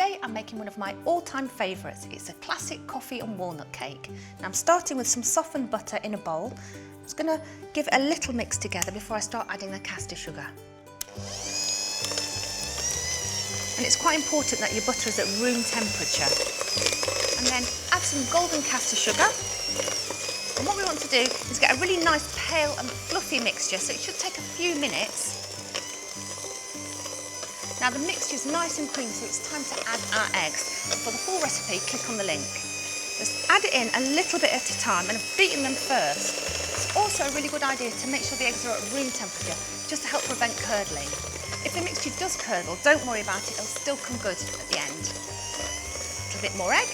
today I'm making one of my all-time favourites. It's a classic coffee and walnut cake. Now I'm starting with some softened butter in a bowl. I'm just going to give it a little mix together before I start adding the caster sugar. And it's quite important that your butter is at room temperature. And then add some golden caster sugar. And what we want to do is get a really nice pale and fluffy mixture, so it should take a few minutes. Now the mixture is nice and creamy, so it's time to add our eggs. And for the full recipe, click on the link. Just add it in a little bit at a time, and I've beaten them first. It's also a really good idea to make sure the eggs are at room temperature, just to help prevent curdling. If the mixture does curdle, don't worry about it, it'll still come good at the end. A little bit more egg.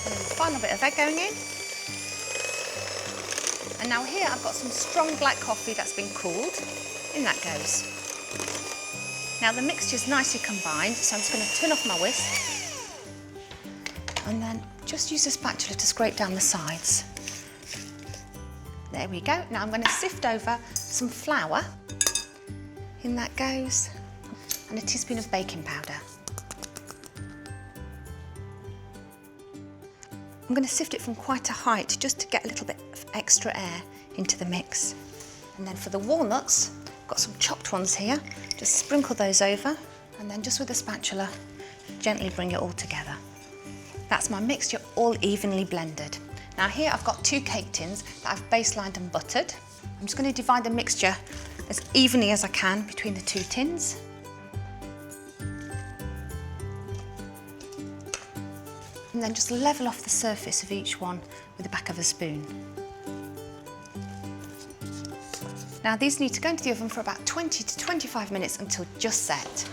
And then the final bit of egg going in. And now here I've got some strong black coffee that's been cooled. In that goes. Now the mixture's nicely combined, so I'm just going to turn off my whisk and then just use a spatula to scrape down the sides. There we go. Now I'm going to sift over some flour. In that goes. And a teaspoon of baking powder. I'm going to sift it from quite a height just to get a little bit of extra air into the mix. And then for the walnuts, got some chopped ones here, just sprinkle those over and then just with a spatula gently bring it all together. That's my mixture all evenly blended. Now here I've got 2 cake tins that I've baselined and buttered. I'm just going to divide the mixture as evenly as I can between the 2 tins. And then just level off the surface of each one with the back of a spoon. Now these need to go into the oven for about 20 to 25 minutes until just set.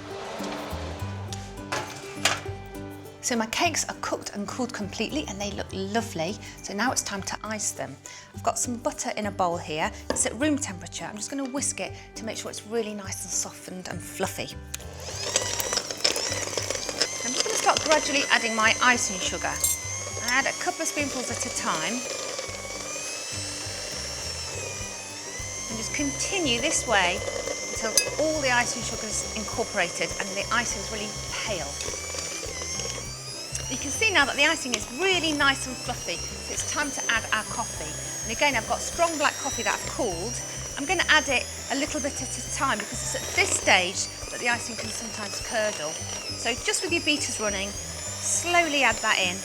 So my cakes are cooked and cooled completely and they look lovely. So now it's time to ice them. I've got some butter in a bowl here. It's at room temperature. I'm just going to whisk it to make sure it's really nice and softened and fluffy. I'm just going to start gradually adding my icing sugar. I add a couple of spoonfuls at a time. And just continue this way until all the icing sugar is incorporated and the icing is really pale. You can see now that the icing is really nice and fluffy, so it's time to add our coffee. And again, I've got strong black coffee that I've cooled. I'm going to add it a little bit at a time because it's at this stage that the icing can sometimes curdle. So just with your beaters running, slowly add that in.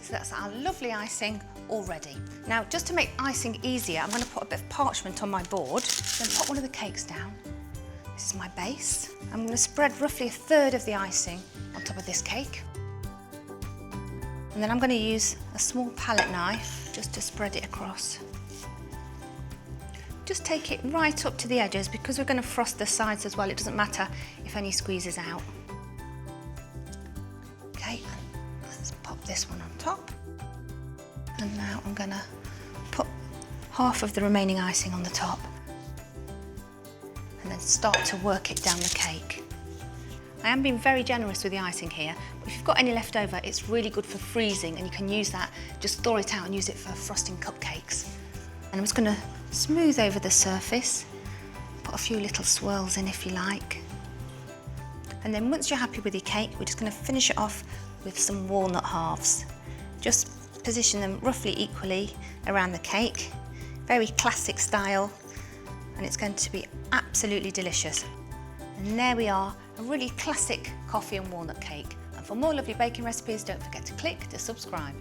So that's our lovely icing all ready. Now, just to make icing easier, I'm going to put a bit of parchment on my board, then pop one of the cakes down. This is my base. I'm going to spread roughly 1/3 of the icing on top of this cake. And then I'm going to use a small palette knife just to spread it across. Just take it right up to the edges because we're going to frost the sides as well. It doesn't matter if any squeezes out. Okay, let's pop this one on top. And now I'm going to put half of the remaining icing on the top and then start to work it down the cake. I am being very generous with the icing here. If you've got any left over, it's really good for freezing and you can use that, just thaw it out and use it for frosting cupcakes. And I'm just going to smooth over the surface, put a few little swirls in if you like. And then once you're happy with your cake, we're just going to finish it off with some walnut halves. Just position them roughly equally around the cake. Very classic style, and it's going to be absolutely delicious. And there we are, a really classic coffee and walnut cake. And for more lovely baking recipes, don't forget to click to subscribe.